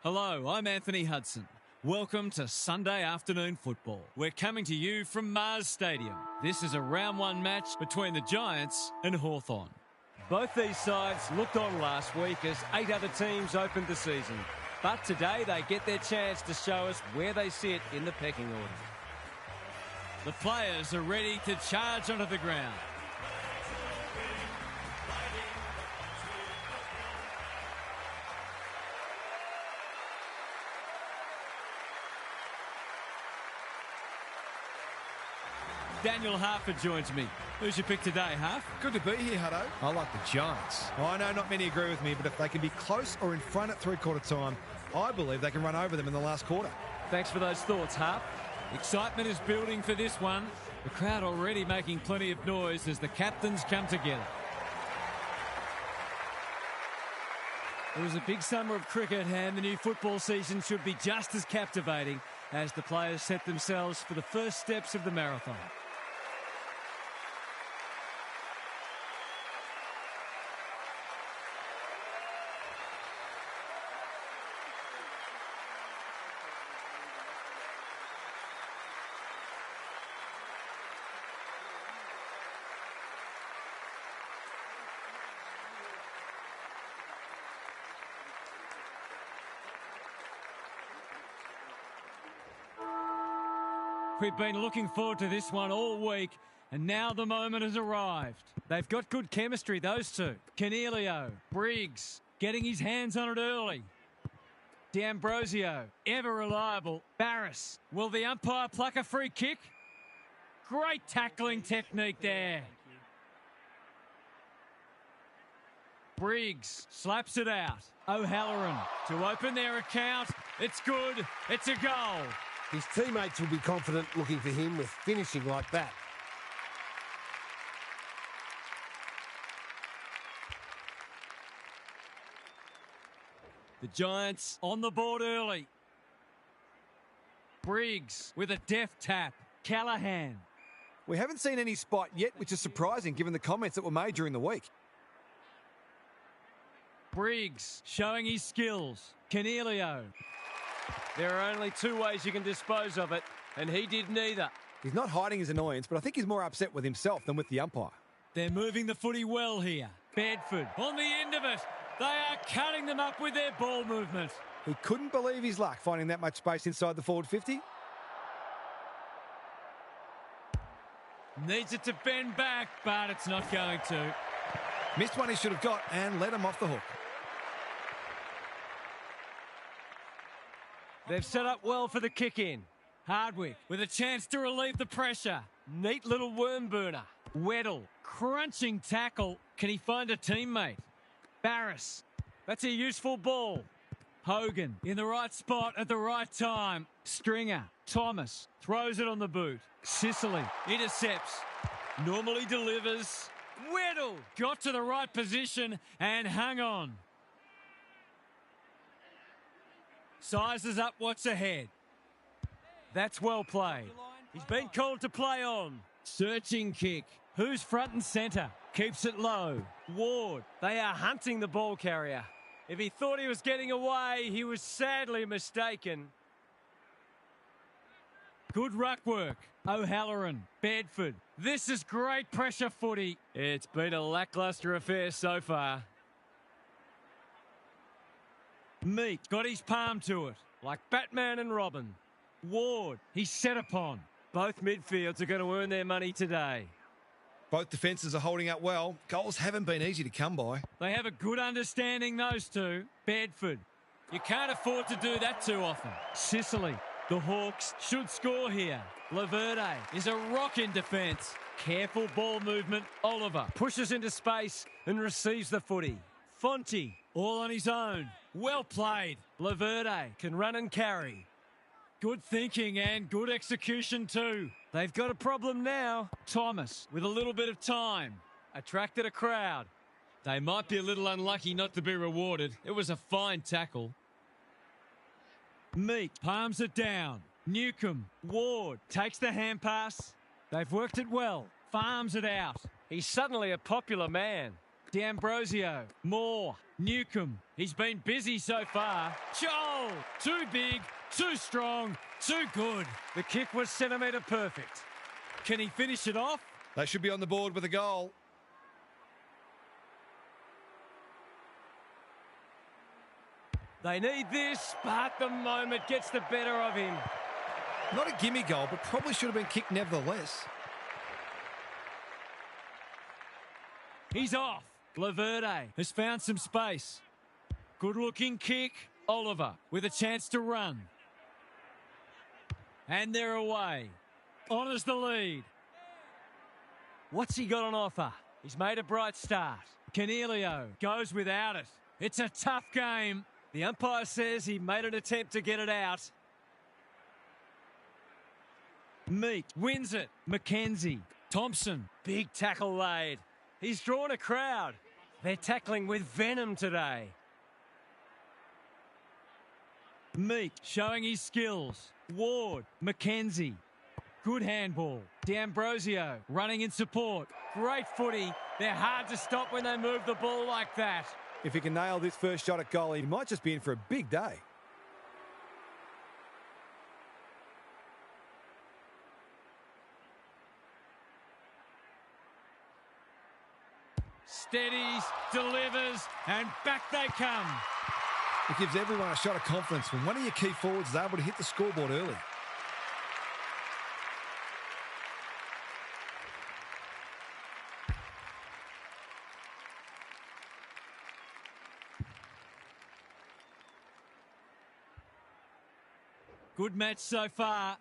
Hello, I'm Anthony Hudson. Welcome to Sunday afternoon football. We're coming to you from Mars Stadium. This is a round one match between the Giants and Hawthorn. Both these sides looked on last week as 8 other teams opened the season. But today they get their chance to show us where they sit in the pecking order. The players are ready to charge onto the ground. Daniel Harford joins me. Who's your pick today, Harf? Good to be here, Hutto. I like the Giants. I know not many agree with me, but if they can be close or in front at three-quarter time, I believe they can run over them in the last quarter. Thanks for those thoughts, Harf. Excitement is building for this one. The crowd already making plenty of noise as the captains come together. It was a big summer of cricket, and the new football season should be just as captivating as the players set themselves for the first steps of the marathon. We've been looking forward to this one all week, and now the moment has arrived. They've got good chemistry, those two. Cornelio, Briggs, getting his hands on it early. D'Ambrosio, ever reliable. Barris, will the umpire pluck a free kick? Great tackling technique there. Briggs slaps it out. O'Halloran to open their account. It's good. It's a goal. His teammates will be confident looking for him with finishing like that. The Giants on the board early. Briggs with a deft tap. Callahan. We haven't seen any spot yet, which is surprising given the comments that were made during the week. Briggs showing his skills. Cornelio. There are only two ways you can dispose of it, and he did neither. He's not hiding his annoyance, but I think he's more upset with himself than with the umpire. They're moving the footy well here. Bedford on the end of it. They are cutting them up with their ball movement. He couldn't believe his luck finding that much space inside the forward 50. Needs it to bend back, but it's not going to. Missed one he should have got and let him off the hook. They've set up well for the kick-in. Hardwick with a chance to relieve the pressure. Neat little worm burner. Weddle, crunching tackle. Can he find a teammate? Barris, that's a useful ball. Hogan in the right spot at the right time. Stringer, Thomas throws it on the boot. Sicily intercepts. Normally delivers. Weddle got to the right position and hung on. Sizes up what's ahead. That's well played. He's been called to play on. Searching kick. Who's front and centre? Keeps it low. Ward. They are hunting the ball carrier. If he thought he was getting away, he was sadly mistaken. Good ruck work. O'Halloran. Bedford. This is great pressure footy. It's been a lacklustre affair so far. Meek got his palm to it. Like Batman and Robin. Ward, he's set upon. Both midfields are going to earn their money today. Both defences are holding up well. Goals haven't been easy to come by. They have a good understanding, those two. Bedford. You can't afford to do that too often. Sicily. The Hawks should score here. Laverde is a rock in defence. Careful ball movement. Oliver pushes into space and receives the footy. Fonte, all on his own. Well played. Laverde can run and carry. Good thinking and good execution too. They've got a problem now. Thomas, with a little bit of time, attracted a crowd. They might be a little unlucky not to be rewarded. It was a fine tackle. Meek palms it down. Newcomb, Ward takes the hand pass. They've worked it well. Farms it out. He's suddenly a popular man. D'Ambrosio, Moore, Newcomb. He's been busy so far. Joel, too big, too strong, too good. The kick was centimetre perfect. Can he finish it off? They should be on the board with a goal. They need this, but the moment gets the better of him. Not a gimme goal, but probably should have been kicked nevertheless. He's off. Laverde has found some space. Good-looking kick. Oliver with a chance to run. And they're away. Honours the lead. What's he got on offer? He's made a bright start. Canelio goes without it. It's a tough game. The umpire says he made an attempt to get it out. Meek wins it. Mackenzie. Thompson. Big tackle laid. He's drawn a crowd. They're tackling with venom today. Meek showing his skills. Ward. Mackenzie. Good handball. D'Ambrosio running in support. Great footy. They're hard to stop when they move the ball like that. If he can nail this first shot at goal, he might just be in for a big day. Steadies, delivers, and back they come. It gives everyone a shot of confidence when one of your key forwards is able to hit the scoreboard early. Good match so far.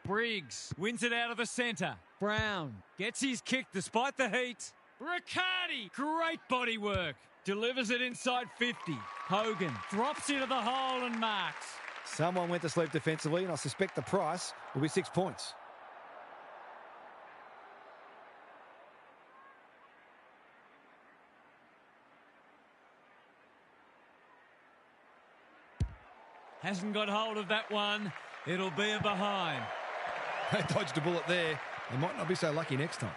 Briggs wins it out of the centre. Brown gets his kick despite the heat. Riccardi, great body work. Delivers it inside 50. Hogan drops into the hole and marks. Someone went to sleep defensively, and I suspect the price will be 6 points. Hasn't got hold of that one. It'll be a behind. They dodged a bullet there. They might not be so lucky next time.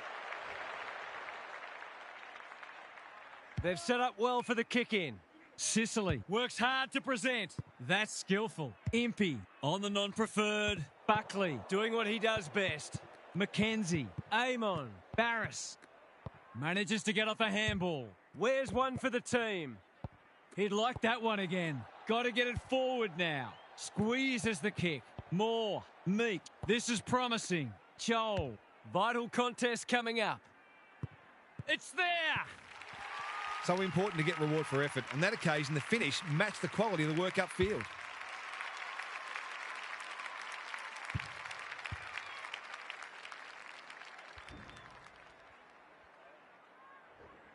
They've set up well for the kick-in. Sicily works hard to present. That's skillful. Impey on the non-preferred. Buckley Doing what he does best. Mackenzie. Amon. Barris manages to get off a handball. Where's one for the team? He'd like that one again. Got to get it forward now. Squeezes the kick. Moore. Meek. This is promising. Joel. Vital contest coming up. It's there. So important to get reward for effort. On that occasion, the finish matched the quality of the work upfield.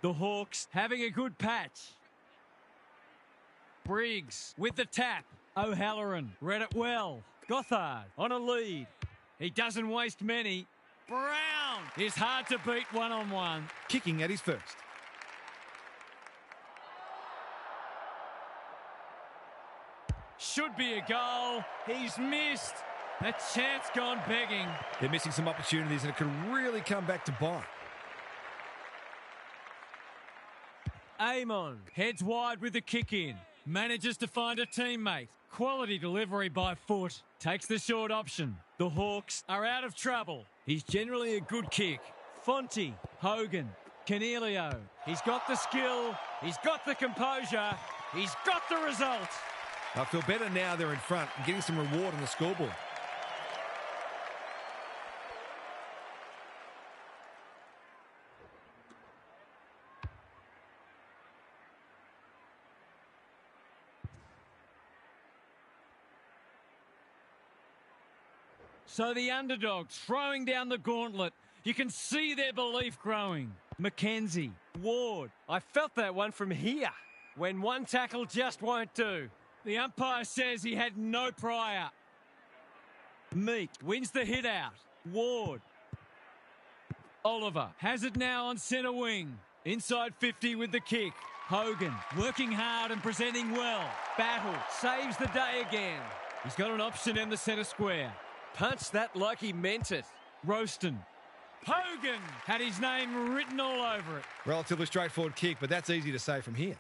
The Hawks having a good patch. Briggs with the tap. O'Halloran read it well. Gothard on a lead. He doesn't waste many. Brown is hard to beat one-on-one. Kicking at his first. Should be a goal. He's missed. A chance gone begging. They're missing some opportunities, and it could really come back to bite. Amon heads wide with the kick in. Manages to find a teammate. Quality delivery by foot. Takes the short option. The Hawks are out of trouble. He's generally a good kick. Fonte. Hogan. Canelio. He's got the skill. He's got the composure. He's got the result. I feel better now they're in front and getting some reward on the scoreboard. So the underdogs throwing down the gauntlet. You can see their belief growing. Mackenzie. Ward. I felt that one from here. When one tackle just won't do. The umpire says he had no prior. Meek wins the hit out. Ward. Oliver has it now on centre wing. Inside 50 with the kick. Hogan working hard and presenting well. Battle saves the day again. He's got an option in the centre square. Punched that like he meant it. Roaston. Hogan had his name written all over it. Relatively straightforward kick, but that's easy to say from here.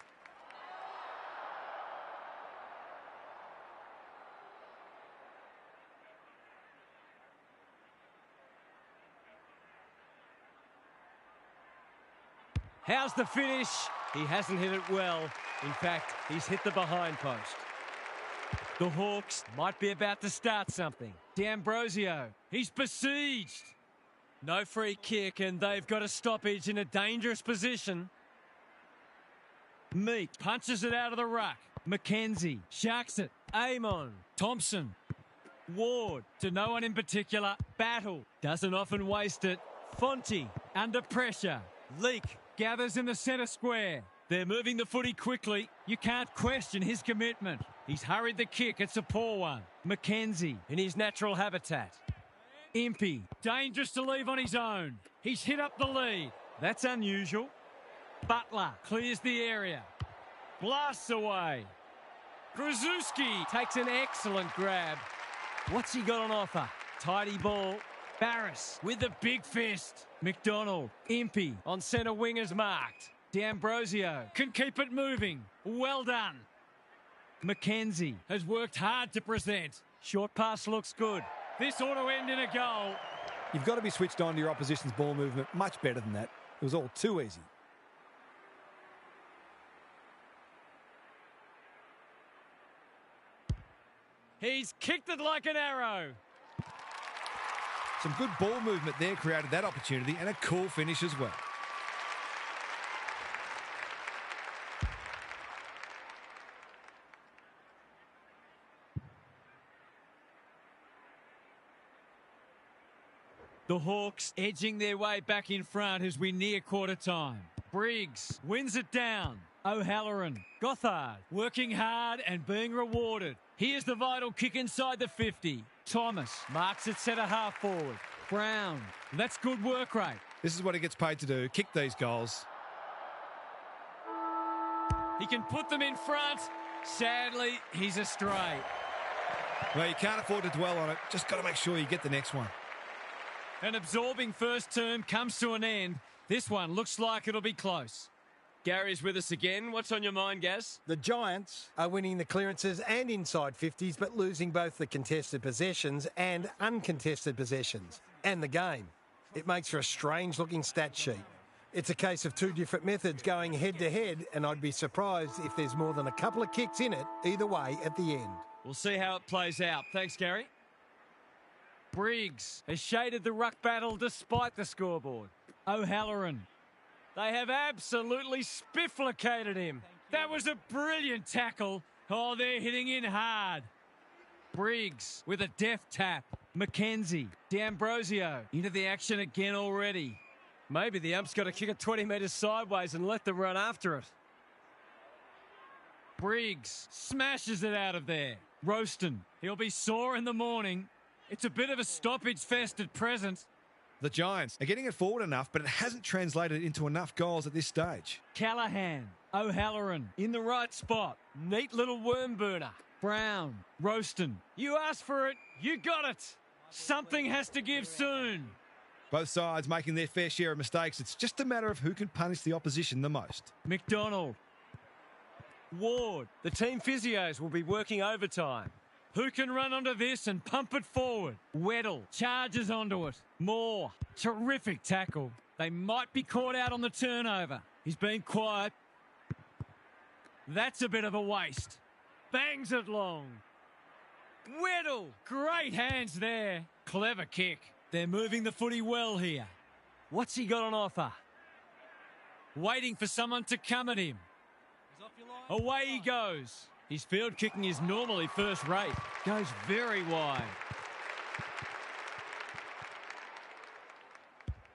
How's the finish? He hasn't hit it well. In fact, he's hit the behind post. The Hawks might be about to start something. D'Ambrosio, he's besieged. No free kick, and they've got a stoppage in a dangerous position. Meek punches it out of the ruck. McKenzie sharks it. Amon, Thompson, Ward, to no one in particular. Battle doesn't often waste it. Fonte under pressure. Leak gathers in the centre square. They're moving the footy quickly. You can't question his commitment. He's hurried the kick. It's a poor one. McKenzie in his natural habitat. Impey, dangerous to leave on his own. He's hit up the lead. That's unusual. Butler clears the area. Blasts away. Krasuski takes an excellent grab. What's he got on offer? Tidy ball. Barris with the big fist. McDonald, Impey on centre wingers marked. D'Ambrosio can keep it moving. Well done. McKenzie has worked hard to present. Short pass looks good. This ought to end in a goal. You've got to be switched on to your opposition's ball movement much better than that. It was all too easy. He's kicked it like an arrow. Some good ball movement there created that opportunity, and a cool finish as well. The Hawks edging their way back in front as we near quarter time. Briggs wins it down. O'Halloran, Gothard working hard and being rewarded. Here's the vital kick inside the 50. Thomas marks it centre half forward. Brown, that's good work rate. This is what he gets paid to do, kick these goals. He can put them in front. Sadly, he's astray. Well, you can't afford to dwell on it. Just got to make sure you get the next one. An absorbing first term comes to an end. This one looks like it'll be close. Gary's with us again. What's on your mind, Gaz? The Giants are winning the clearances and inside 50s, but losing both the contested possessions and uncontested possessions, and the game. It makes for a strange-looking stat sheet. It's a case of two different methods going head-to-head, and I'd be surprised if there's more than a couple of kicks in it either way at the end. We'll see how it plays out. Thanks, Gary. Briggs has shaded the ruck battle despite the scoreboard. O'Halloran. They have absolutely spifflicated him. That was a brilliant tackle. Oh, they're hitting in hard. Briggs with a deft tap. McKenzie, D'Ambrosio into the action again already. Maybe the ump's got to kick it 20 metres sideways and let them run after it. Briggs smashes it out of there. Roaston, he'll be sore in the morning. It's a bit of a stoppage fest at present. The Giants are getting it forward enough, but it hasn't translated into enough goals at this stage. Callahan, O'Halloran in the right spot. Neat little worm burner. Brown, Roaston. You asked for it, you got it. Something has to give soon. Both sides making their fair share of mistakes. It's just a matter of who can punish the opposition the most. McDonald. Ward. The team physios will be working overtime. Who can run onto this and pump it forward? Weddle charges onto it. Moore. Terrific tackle. They might be caught out on the turnover. He's been quiet. That's a bit of a waste. Bangs it long. Weddle. Great hands there. Clever kick. They're moving the footy well here. What's he got on offer? Waiting for someone to come at him. Away he goes. His field kicking is normally first rate. Goes very wide.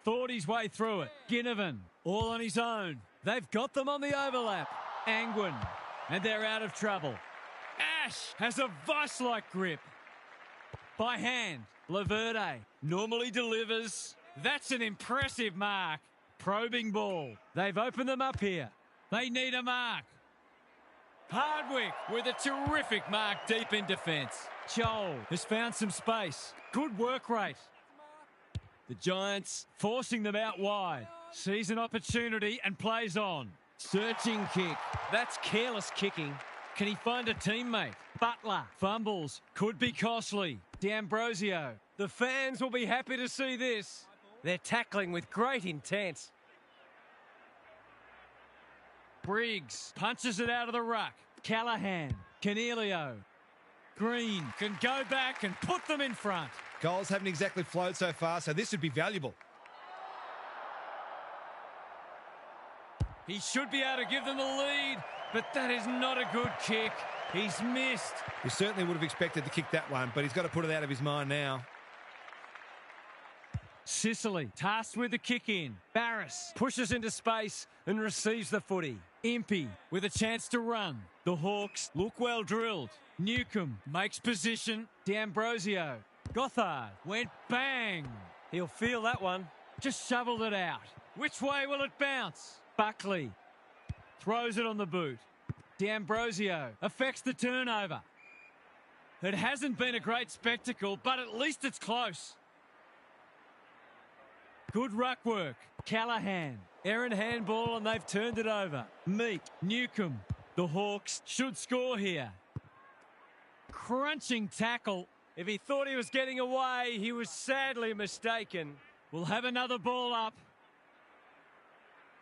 Thought his way through it. Ginnivan, all on his own. They've got them on the overlap. Angwin, and they're out of trouble. Ash has a vice-like grip. By hand, Laverde normally delivers. That's an impressive mark. Probing ball. They've opened them up here. They need a mark. Hardwick with a terrific mark deep in defence. Joel has found some space. Good work rate. The Giants forcing them out wide. Sees an opportunity and plays on. Searching kick. That's careless kicking. Can he find a teammate? Butler fumbles. Could be costly. D'Ambrosio. The fans will be happy to see this. They're tackling with great intent. Briggs punches it out of the ruck. Callahan. Canelio. Green can go back and put them in front. Goals haven't exactly flowed so far, so this would be valuable. He should be able to give them the lead, but that is not a good kick. He's missed. We certainly would have expected to kick that one, but he's got to put it out of his mind now. Sicily tasked with the kick in. Barris Pushes into space and receives the footy. Impey with a chance to run. The Hawks look well drilled. Newcomb makes position. D'Ambrosio. Gothard went bang. He'll feel that one. Just shoveled it out. Which way will it bounce? Buckley throws it on the boot. D'Ambrosio affects the turnover. It hasn't been a great spectacle, but at least it's close. Good ruck work. Callahan. Errant handball and they've turned it over. Meek. Newcomb. The Hawks should score here. Crunching tackle. If he thought he was getting away, he was sadly mistaken. We'll have another ball up.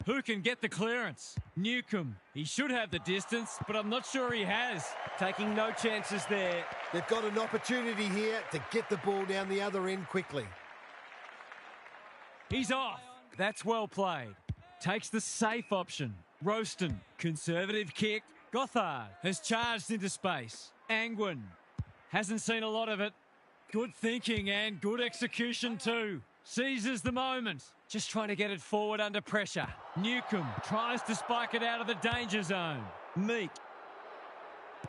Who can get the clearance? Newcomb. He should have the distance, but I'm not sure he has. Taking no chances there. They've got an opportunity here to get the ball down the other end quickly. He's off. That's well played. Takes the safe option. Roaston. Conservative kick. Gothard has charged into space. Angwin hasn't seen a lot of it. Good thinking and good execution too. Seizes the moment. Just trying to get it forward under pressure. Newcomb tries to spike it out of the danger zone. Meek.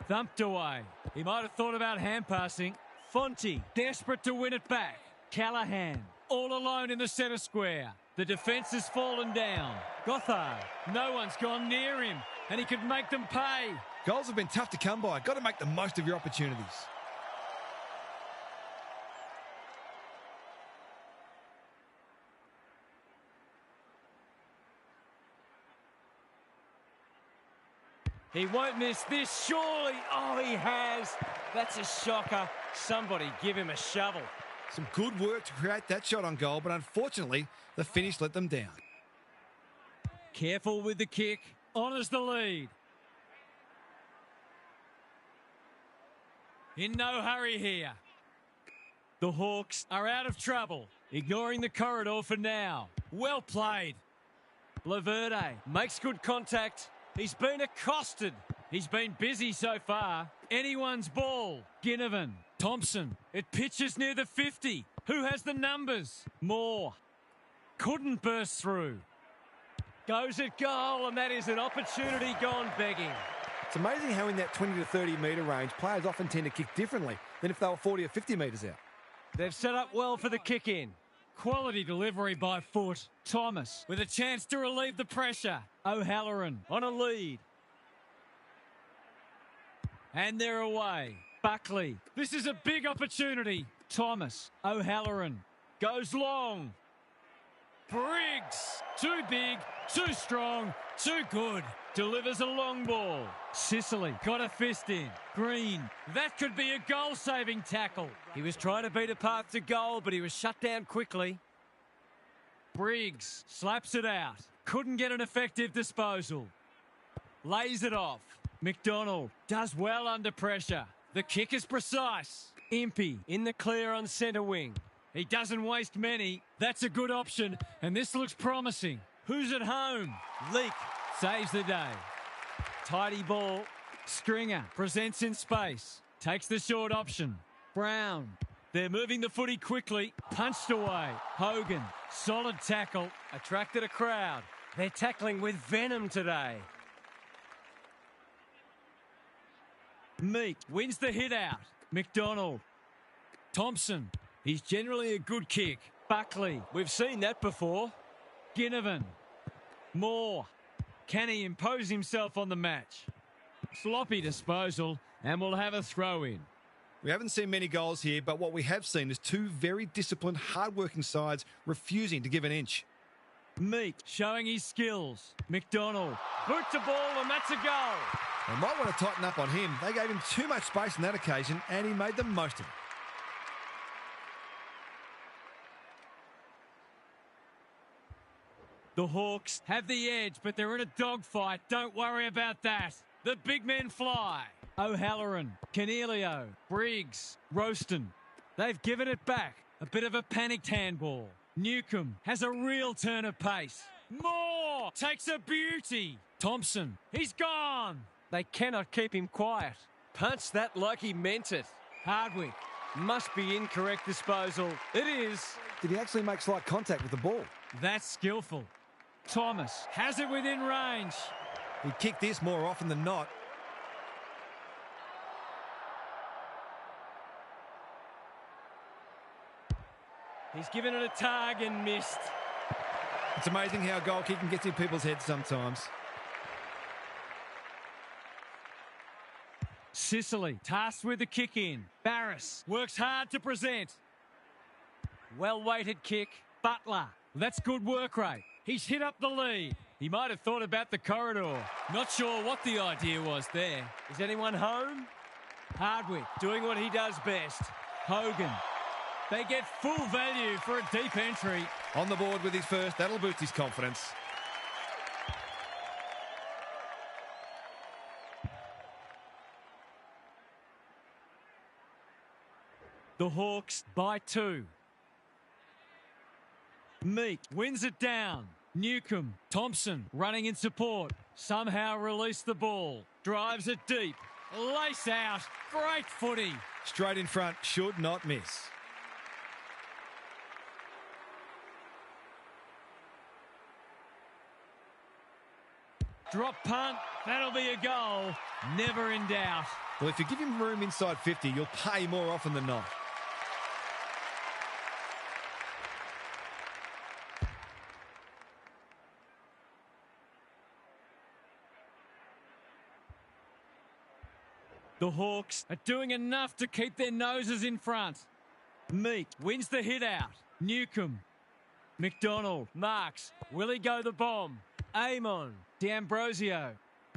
Thumped away. He might have thought about hand passing. Fonte desperate to win it back. Callahan all alone in the centre square. The defence has fallen down. Gothard. No one's gone near him and he could make them pay. Goals have been tough to come by. Got to make the most of your opportunities. He won't miss this, surely. Oh, he has. That's a shocker. Somebody give him a shovel. Some good work to create that shot on goal, but unfortunately, the finish let them down. Careful with the kick. Honours the lead. In no hurry here. The Hawks are out of trouble. Ignoring the corridor for now. Well played. Laverde makes good contact. He's been accosted. He's been busy so far. Anyone's ball. Ginnivan. Thompson. It pitches near the 50. Who has the numbers? Moore. Couldn't burst through. Goes at goal, and that is an opportunity gone begging. It's amazing how in that 20 to 30 metre range, players often tend to kick differently than if they were 40 or 50 metres out. They've set up well for the kick in. Quality delivery by foot. Thomas with a chance to relieve the pressure. O'Halloran on a lead. And they're away. Buckley. This is a big opportunity. Thomas. O'Halloran goes long. Briggs. Too big, too strong, too good. Delivers a long ball. Sicily got a fist in. Green. That could be a goal-saving tackle. He was trying to beat a path to goal, but he was shut down quickly. Briggs slaps it out. Couldn't get an effective disposal. Lays it off. McDonald does well under pressure. The kick is precise. Impey in the clear on centre wing. He doesn't waste many. That's a good option, and this looks promising. Who's at home? Leak saves the day. Tidy ball. Stringer presents in space. Takes the short option. Brown. They're moving the footy quickly. Punched away. Hogan. Solid tackle. Attracted a crowd. They're tackling with venom today. Meek wins the hit out. McDonald. Thompson. He's generally a good kick. Buckley. We've seen that before. Ginnivan. Moore. Can he impose himself on the match? Sloppy disposal, and we'll have a throw in. We haven't seen many goals here, but what we have seen is two very disciplined, hard-working sides refusing to give an inch. Meek showing his skills. McDonald boots the ball and that's a goal. They might want to tighten up on him. They gave him too much space on that occasion and he made the most of it. The Hawks have the edge, but they're in a dogfight. Don't worry about that. The big men fly. O'Halloran, Canelio, Briggs, Roaston. They've given it back. A bit of a panicked handball. Newcomb has a real turn of pace. Moore takes a beauty. Thompson, he's gone. They cannot keep him quiet. Punch that like he meant it. Hardwick. Must be incorrect disposal. It is. Did he actually make slight contact with the ball? That's skillful. Thomas has it within range. He'd kick this more often than not. He's given it a tug and missed. It's amazing how goal kicking gets in people's heads sometimes. Sicily tasked with the kick in. Barris works hard to present. Well-weighted kick. Butler. That's good work rate. He's hit up the lead. He might have thought about the corridor. Not sure what the idea was there. Is anyone home? Hardwick doing what he does best. Hogan. They get full value for a deep entry. On the board with his first, that'll boost his confidence. The Hawks by 2. Meek wins it down. Newcomb, Thompson running in support. Somehow release the ball. Drives it deep. Lace out. Great footy. Straight in front, should not miss. Drop punt. That'll be a goal. Never in doubt. Well, if you give him room inside 50, you'll pay more often than not. The Hawks are doing enough to keep their noses in front. Meek wins the hit out. Newcomb. McDonald marks. Will he go the bomb? Amon. D'Ambrosio.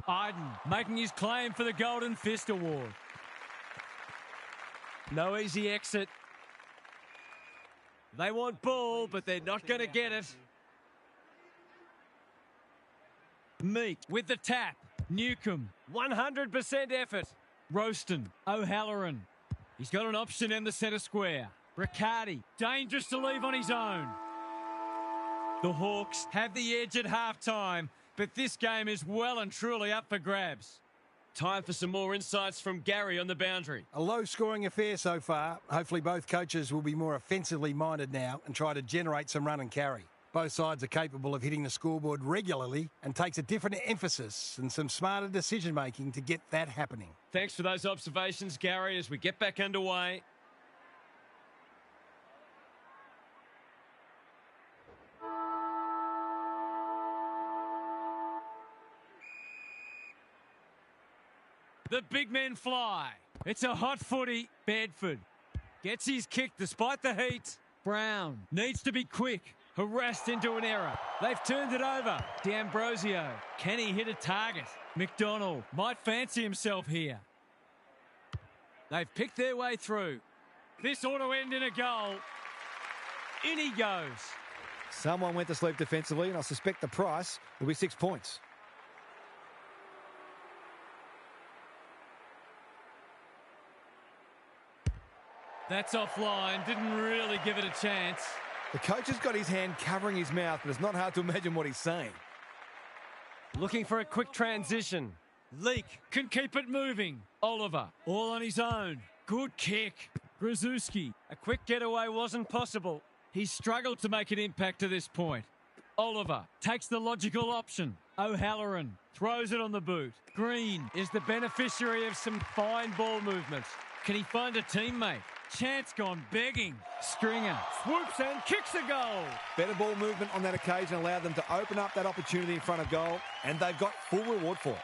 Iden making his claim for the Golden Fist Award. No easy exit. They want ball, but they're not going to get it. Meek with the tap. Newcomb. 100% effort. Roaston. O'Halloran. He's got an option in the centre square. Riccardi. Dangerous to leave on his own. The Hawks have the edge at half-time, but this game is well and truly up for grabs. Time for some more insights from Gary on the boundary. A low-scoring affair so far. Hopefully both coaches will be more offensively minded now and try to generate some run and carry. Both sides are capable of hitting the scoreboard regularly and takes a different emphasis and some smarter decision-making to get that happening. Thanks for those observations, Gary, as we get back underway. The big men fly. It's a hot footy. Bedford gets his kick despite the heat. Brown needs to be quick. Harassed into an error. They've turned it over. D'Ambrosio. Can he hit a target? McDonald might fancy himself here. They've picked their way through. This ought to end in a goal. In he goes. Someone went to sleep defensively, and I suspect the price will be 6 points. That's offline. Didn't really give it a chance. The coach has got his hand covering his mouth, but it's not hard to imagine what he's saying. Looking for a quick transition. Leak can keep it moving. Oliver, all on his own. Good kick. Grzuski. A quick getaway wasn't possible. He's struggled to make an impact to this point. Oliver takes the logical option. O'Halloran throws it on the boot. Green is the beneficiary of some fine ball movement. Can he find a teammate? Chance gone begging. Stringer swoops and kicks a goal. Better ball movement on that occasion allowed them to open up that opportunity in front of goal, and they've got full reward for it.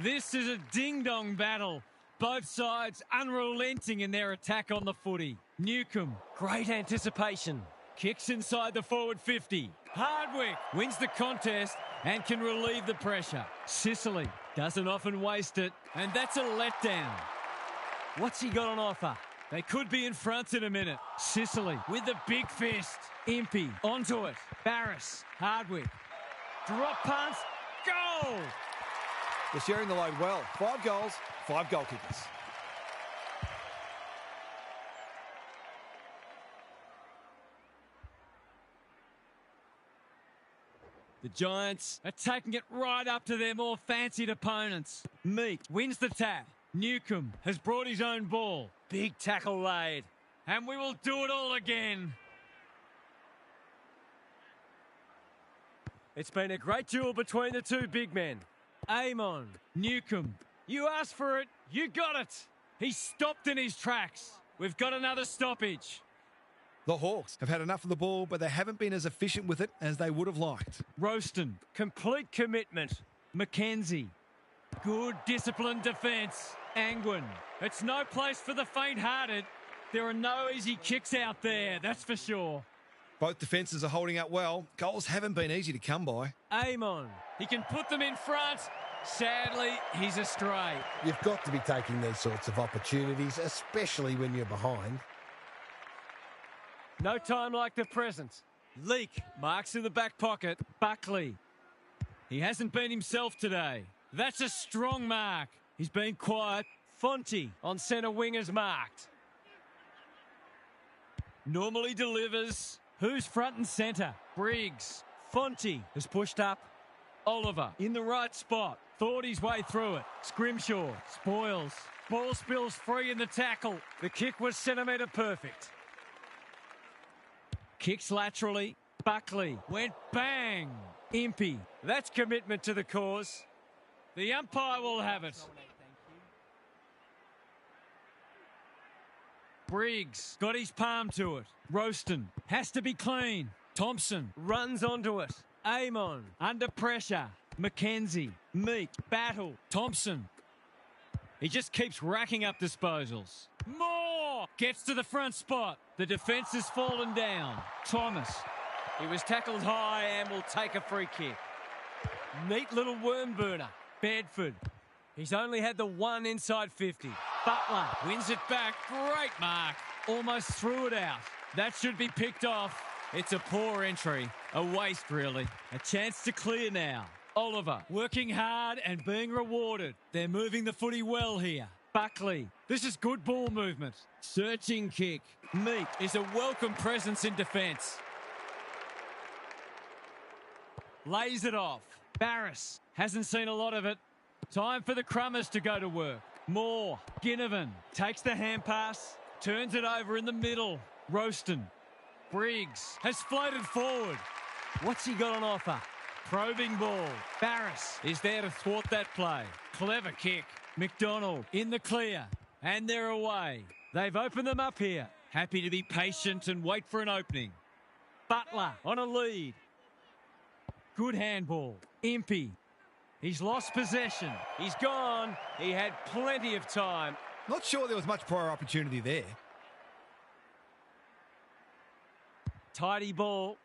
This is a ding-dong battle. Both sides unrelenting in their attack on the footy. Newcombe, Great anticipation. kicks inside the forward 50. Hardwick wins the contest and can relieve the pressure. Sicily doesn't often waste it, and that's a letdown. What's he got on offer? They could be in front in a minute. Sicily with the big fist. Impey onto it. Barris, Hardwick. Drop pass, goal! They're sharing the load well. 5 goals, 5 goal kickers. The Giants are taking it right up to their more fancied opponents. Meek wins the tap. Newcombe has brought his own ball. Big tackle laid. And we will do it all again. It's been a great duel between the two big men. Amon, Newcombe. You asked for it, you got it. He stopped in his tracks. We've got another stoppage. The Hawks have had enough of the ball, but they haven't been as efficient with it as they would have liked. Roaston, Complete commitment. Mackenzie. Good disciplined defence. Angwin. It's no place for the faint-hearted. There are no easy kicks out there, that's for sure. Both defences are holding up well. Goals haven't been easy to come by. Amon. He can put them in front. Sadly, he's astray. You've got to be taking these sorts of opportunities, especially when you're behind. No time like the present. Leak marks in the back pocket. Buckley. He hasn't been himself today. That's a strong mark. He's been quiet. Fonte on centre wing is marked. Normally delivers. Who's front and centre? Briggs. Fonte has pushed up. Oliver in the right spot. Thought his way through it. Scrimshaw spoils. Ball spills free in the tackle. The kick was centimetre perfect. Kicks laterally. Buckley went bang. Impey. That's commitment to the cause. The umpire will have it. Briggs got his palm to it. Roaston has to be clean. Thompson Runs onto it. Amon under pressure. Mackenzie. Meek. Battle. Thompson. He just keeps racking up disposals. Moore gets to the front spot. The defence has fallen down. Thomas. He was tackled high and will take a free kick. Neat little worm burner. Bedford. He's only had the one inside 50. Butler wins it back. Great mark. Almost threw it out. That should be picked off. It's a poor entry. A waste, really. A chance to clear now. Oliver working hard and being rewarded. They're moving the footy well here. Buckley. This is good ball movement. Searching kick. Meek is a welcome presence in defence. Lays it off. Barris hasn't seen a lot of it. Time for the Crummers to go to work. Moore. Ginnivan takes the hand pass. Turns it over in the middle. Roaston. Briggs has floated forward. What's he got on offer? Probing ball. Barris is there to thwart that play. Clever kick. McDonald in the clear. And they're away. They've opened them up here. Happy to be patient and wait for an opening. Butler on a lead. Good handball. Impey. He's lost possession. He's gone. He had plenty of time. Not sure there was much prior opportunity there. Tidy ball.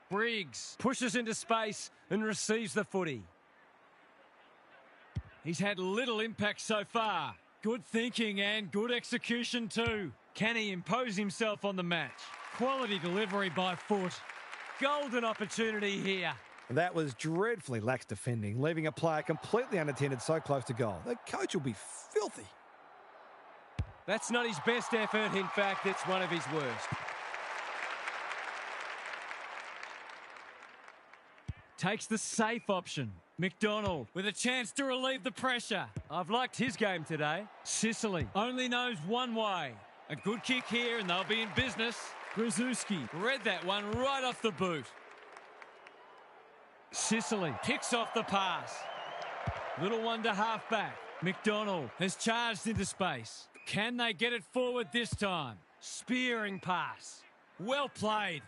Briggs Pushes into space and receives the footy. He's had little impact so far. Good thinking and good execution too. Can he impose himself on the match? Quality delivery by foot. Golden opportunity here. That was dreadfully lax defending, leaving a player completely unattended so close to goal. The coach will be filthy. That's not his best effort. In fact, it's one of his worst. Takes the safe option. McDonald with a chance to relieve the pressure. I've liked his game today. Sicily only knows one way. A good kick here and they'll be in business. Grzuski read that one right off the boot. Sicily picks off the pass. Little one to half back. McDonald has charged into space. Can they get it forward this time? Spearing pass. Well played.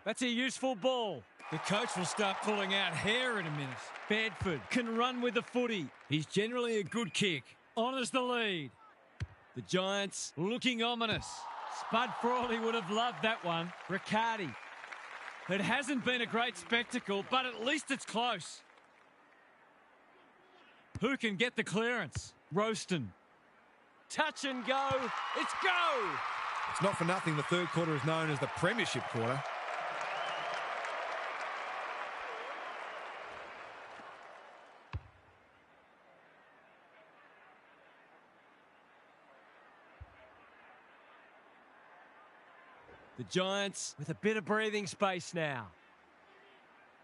That's a useful ball. The coach will start pulling out hair in a minute. Bedford can run with the footy. He's generally a good kick. Honours the lead. The Giants looking ominous. Spud Frawley would have loved that one. Riccardi. It hasn't been a great spectacle, but at least it's close. Who can get the clearance? Roaston. Touch and go. It's go! It's not for nothing the third quarter is known as the premiership quarter. The Giants with a bit of breathing space now.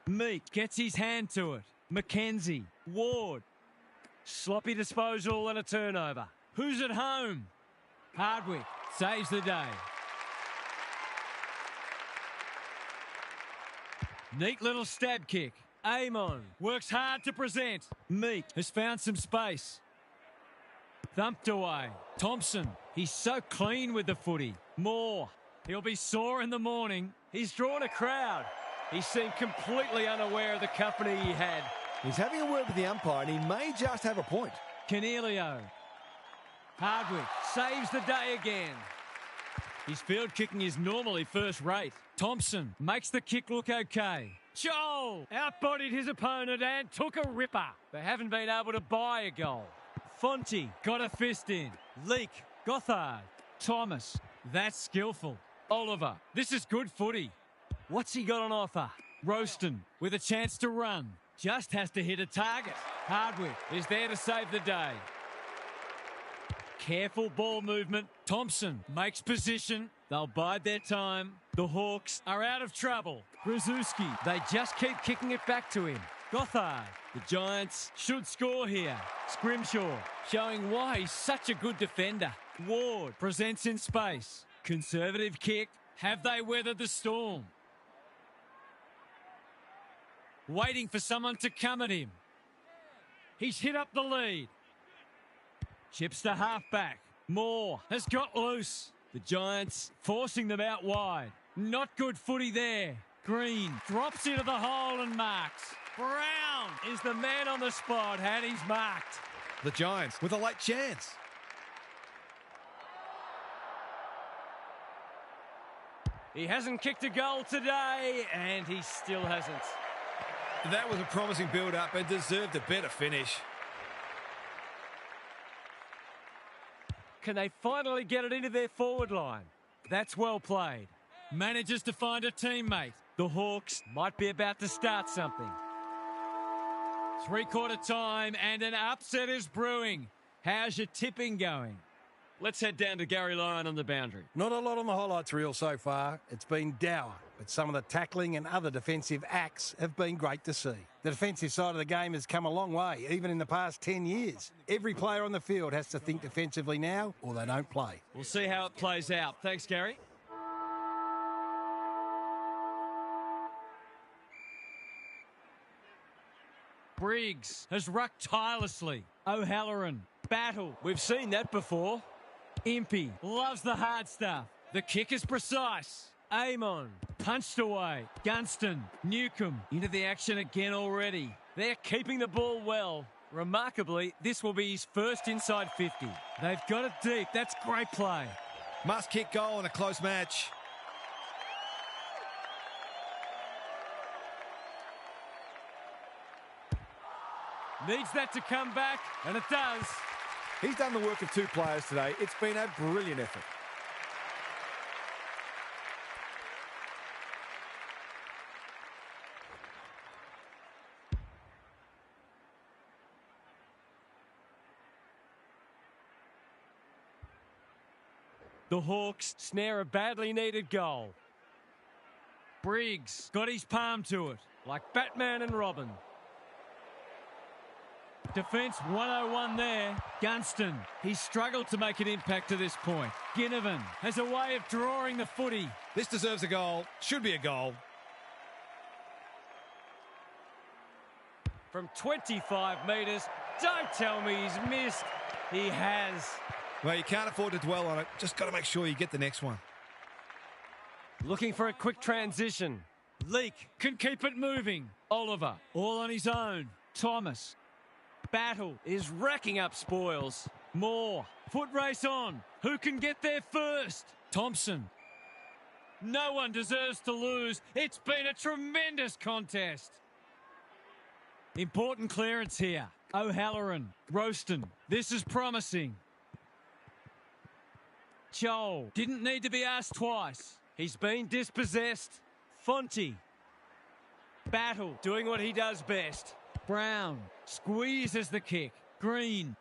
Meek gets his hand to it. McKenzie. Ward. Sloppy disposal and a turnover. Who's at home? Hardwick saves the day. Neat little stab kick. Amon works hard to present. Meek has found some space. Thumped away. Thompson. He's so clean with the footy. Moore. He'll be sore in the morning. He's drawn a crowd. He seemed completely unaware of the company he had. He's having a word with the umpire and he may just have a point. Cornelio. Hardwick saves the day again. His field kicking is normally first rate. Thompson makes the kick look okay. Joel outbodied his opponent and took a ripper. They haven't been able to buy a goal. Fonte got a fist in. Leak. Gothard. Thomas. That's skillful. Oliver. This is good footy. What's he got on offer? Roaston with a chance to run. Just has to hit a target. Hardwick is there to save the day. Careful ball movement. Thompson makes position. They'll bide their time. The Hawks are out of trouble. Brzezinski. They just keep kicking it back to him. Gothard. The Giants should score here. Scrimshaw showing why he's such a good defender. Ward presents in space. Conservative kick. Have they weathered the storm? Waiting for someone to come at him. He's hit up the lead. Chips to halfback. Moore has got loose. The Giants forcing them out wide. Not good footy there. Green drops into the hole and marks. Brown is the man on the spot and he's marked. The Giants with a late chance. He hasn't kicked a goal today, and he still hasn't. That was a promising build-up and deserved a better finish. Can they finally get it into their forward line? That's well played. Manages to find a teammate. The Hawks might be about to start something. Three-quarter time and an upset is brewing. How's your tipping going? Let's head down to Gary Lyon on the boundary. Not a lot on the highlights reel so far. It's been dour, but some of the tackling and other defensive acts have been great to see. The defensive side of the game has come a long way, even in the past 10 years. Every player on the field has to think defensively now, or they don't play. We'll see how it plays out. Thanks, Gary. Briggs has rucked tirelessly. O'Halloran, battle. We've seen that before. Impey loves the hard stuff. The kick is precise. Amon punched away. Gunston, Newcomb into the action again already. They're keeping the ball well. Remarkably, this will be his first inside 50. They've got it deep. That's great play. Must kick goal in a close match. Needs that to come back, and it does. He's done the work of two players today. It's been a brilliant effort. The Hawks snare a badly needed goal. Briggs got his palm to it, like Batman and Robin. Defence 101 there. Gunston, he's struggled to make an impact to this point. Ginnivan has a way of drawing the footy. This deserves a goal. Should be a goal. From 25 metres, don't tell me he's missed. He has. Well, you can't afford to dwell on it. Just got to make sure you get the next one. Looking for a quick transition. Leak can keep it moving. Oliver, all on his own. Thomas. Battle is racking up spoils. Moore. Foot race on. Who can get there first? Thompson. No one deserves to lose. It's been a tremendous contest. Important clearance here. O'Halloran. Roaston. This is promising. Joel. Didn't need to be asked twice. He's been dispossessed. Fonte. Battle. Doing what he does best. Brown. Squeezes the kick. Green.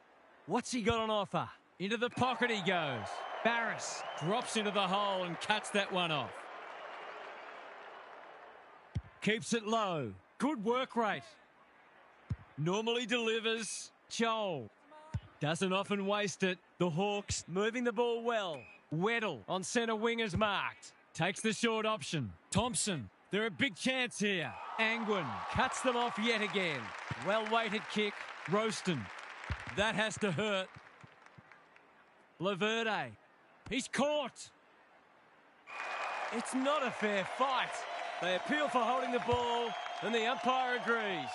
What's he got on offer? Into the pocket he goes. Barris drops into the hole and cuts that one off. Keeps it low. Good work rate. Normally delivers. Joel. Doesn't often waste it. The Hawks moving the ball well. Weddle on centre wing is marked. Takes the short option. Thompson. They're a big chance here. Angwin cuts them off yet again. Well-weighted kick. Roaston. That has to hurt. Laverde. He's caught. It's not a fair fight. They appeal for holding the ball, and the umpire agrees.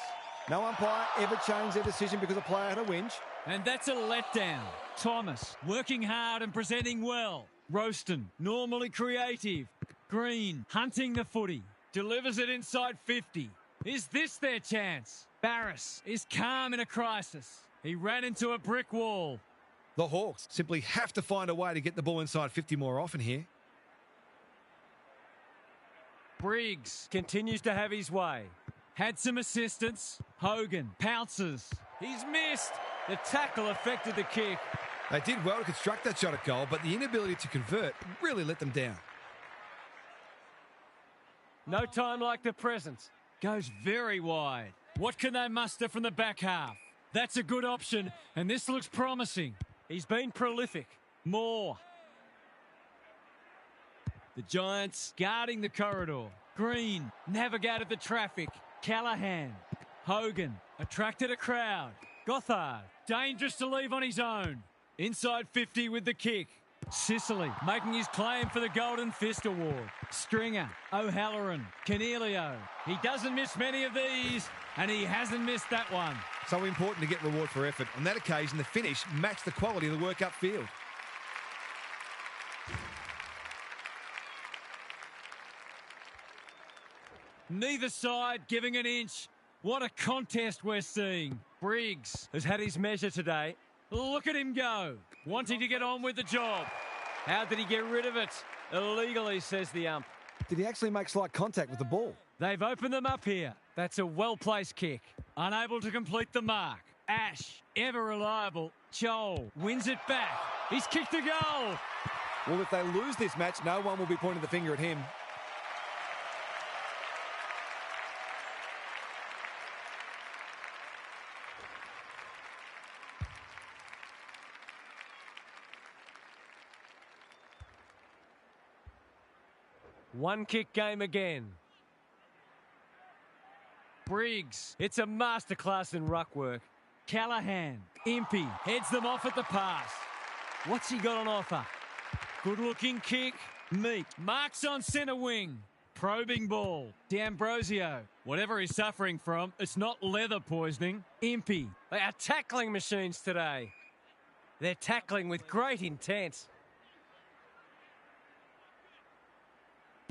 No umpire ever changed their decision because a player had a whinge. And that's a letdown. Thomas working hard and presenting well. Roaston, normally creative. Green, hunting the footy. Delivers it inside 50. Is this their chance? Barris is calm in a crisis. He ran into a brick wall. The Hawks simply have to find a way to get the ball inside 50 more often here. Briggs continues to have his way. Had some assistance. Hogan pounces. He's missed. The tackle affected the kick. They did well to construct that shot at goal, but the inability to convert really let them down. No time like the present. Goes very wide. What can they muster from the back half? That's a good option, and this looks promising. He's been prolific. Moore. The Giants guarding the corridor. Green navigated the traffic. Callahan. Hogan attracted a crowd. Gothard dangerous to leave on his own. Inside 50 with the kick. Sicily making his claim for the Golden Fist Award. Stringer, O'Halloran, Cornelio. He doesn't miss many of these, and he hasn't missed that one. So important to get reward for effort. On that occasion, the finish matched the quality of the work upfield. Neither side giving an inch. What a contest we're seeing. Briggs has had his measure today. Look at him go. Wanting to get on with the job. How did he get rid of it? Illegally, says the ump. Did he actually make slight contact with the ball? They've opened them up here. That's a well-placed kick. Unable to complete the mark. Ash, ever reliable. Joel wins it back. He's kicked a goal. Well, if they lose this match, no one will be pointing the finger at him. One kick game again. Briggs. It's a masterclass in ruck work. Callahan. Impey heads them off at the pass. What's he got on offer? Good-looking kick. Meat. Marks on centre wing. Probing ball. D'Ambrosio. Whatever he's suffering from, it's not leather poisoning. Impey. They are tackling machines today. They're tackling with great intent.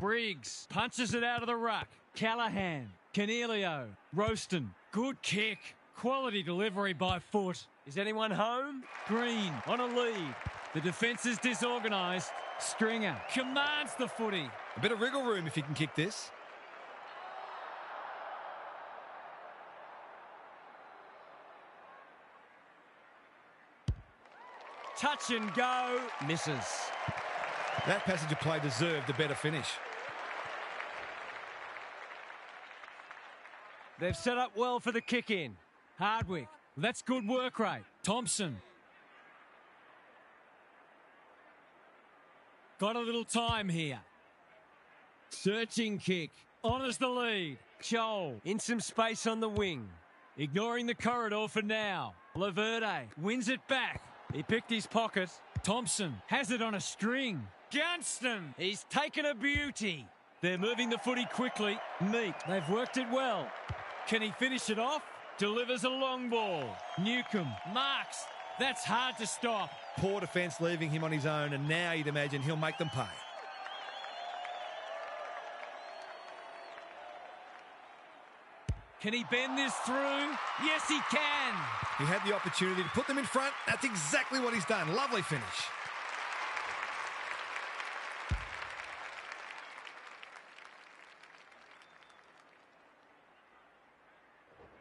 Briggs punches it out of the ruck. Callahan. Cornelio. Roaston. Good kick. Quality delivery by foot. Is anyone home? Green on a lead. The defence is disorganised. Stringer commands the footy. A bit of wriggle room if he can kick this. Touch and go. Misses. That passage of play deserved a better finish. They've set up well for the kick-in. Hardwick. That's good work rate. Thompson. Got a little time here. Searching kick. Honours the lead. Joel in some space on the wing. Ignoring the corridor for now. Laverde wins it back. He picked his pocket. Thompson has it on a string. Gunston, he's taken a beauty. They're moving the footy quickly. Meek, they've worked it well. Can he finish it off? Delivers a long ball. Newcomb marks. That's hard to stop. Poor defence leaving him on his own, and now you'd imagine he'll make them pay. Can he bend this through? Yes, he can. He had the opportunity to put them in front. That's exactly what he's done. Lovely finish.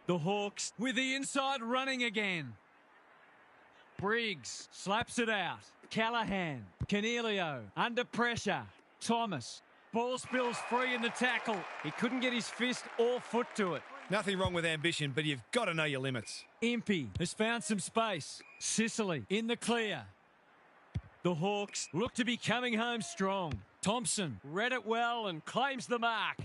The Hawks with the inside running again. Briggs slaps it out. Callahan. Canelio under pressure. Thomas. Ball spills free in the tackle. He couldn't get his fist or foot to it. Nothing wrong with ambition, but you've got to know your limits. Impey has found some space. Sicily in the clear. The Hawks look to be coming home strong. Thompson read it well and claims the mark.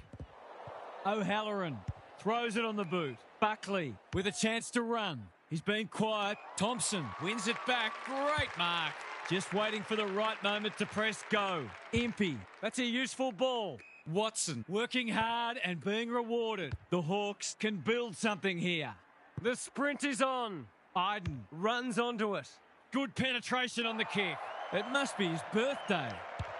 O'Halloran throws it on the boot. Buckley with a chance to run. He's been quiet. Thompson wins it back. Great mark. Just waiting for the right moment to press go. Impey, that's a useful ball. Watson working hard and being rewarded. The Hawks can build something here. The sprint is on. Iden Runs onto it. good penetration on the kick. It must be his birthday.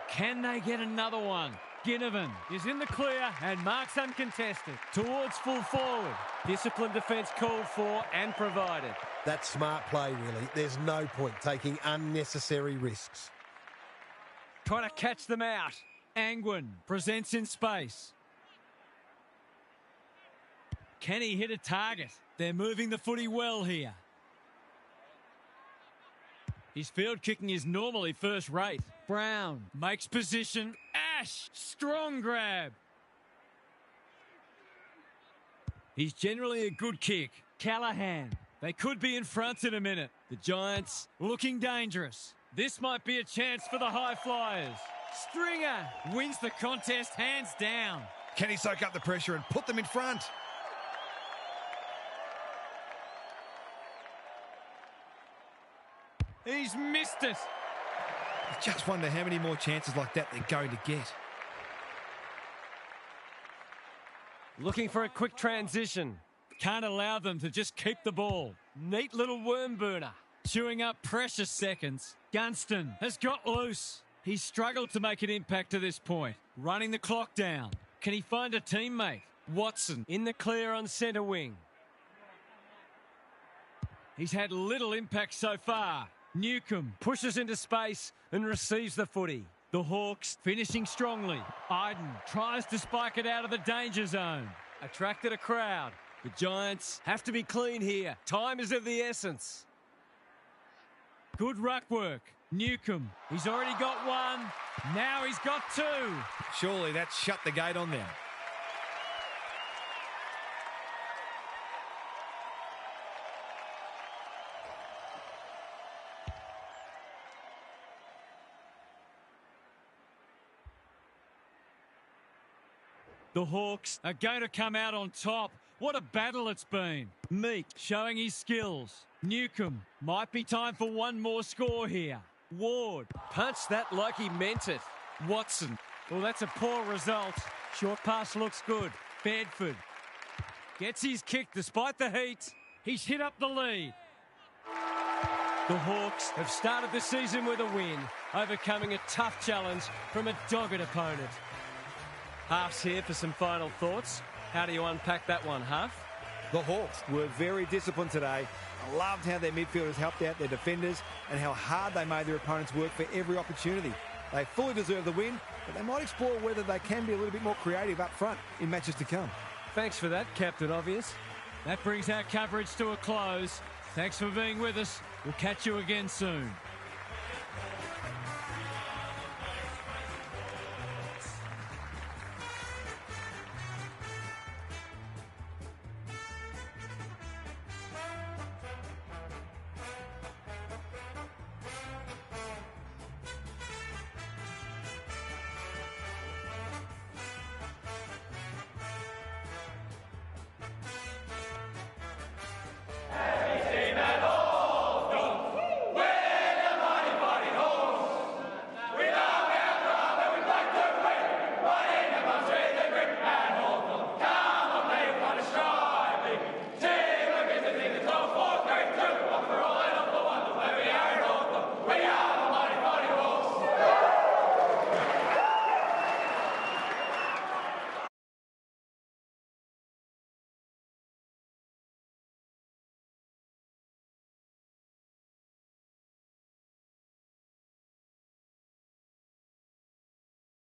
Can they get another one? Ginnivan is in the clear and marks uncontested. Towards full forward. Disciplined defence called for and provided. That's smart play, really. There's no point taking unnecessary risks. Trying to catch them out. Angwin presents in space. Can he hit a target? They're moving the footy well here. His field kicking is normally first rate. Brown makes position. Ash, strong grab. He's generally a good kick. Callahan, they could be in front in a minute. The Giants looking dangerous. This might be a chance for the high flyers. Stringer wins the contest hands down. Can he soak up the pressure and put them in front? He's missed it. I just wonder how many more chances like that they're going to get. Looking for a quick transition. Can't allow them to just keep the ball. Neat little worm burner. Chewing up precious seconds. Gunston has got loose. He's struggled to make an impact to this point. Running the clock down. Can he find a teammate? Watson In the clear on centre wing. He's had little impact so far. Newcomb Pushes into space and receives the footy. The Hawks finishing strongly. Iden tries to spike it out of the danger zone. Attracted a crowd. The Giants Have to be clean here. Time is of the essence. good ruck work. Newcomb, he's already got one. Now he's got two. Surely that's shut the gate on them. The Hawks are going to come out on top. What a battle it's been. Meek showing his skills. Newcomb, might be time for one more score here. Ward, Punched that like he meant it. Watson. Well, that's a poor result. Short pass looks good. Bedford gets his kick despite the heat. He's hit up the lead. The Hawks have started the season with a win, overcoming a tough challenge from a dogged opponent. Half's here for some final thoughts. How do you unpack that one, Half? The Hawks were very disciplined today. I loved how their midfielders helped out their defenders and how hard they made their opponents work for every opportunity. They fully deserve the win, but they might explore whether they can be a little bit more creative up front in matches to come. Thanks for that, Captain Obvious. That brings our coverage to a close. Thanks for being with us. We'll catch you again soon.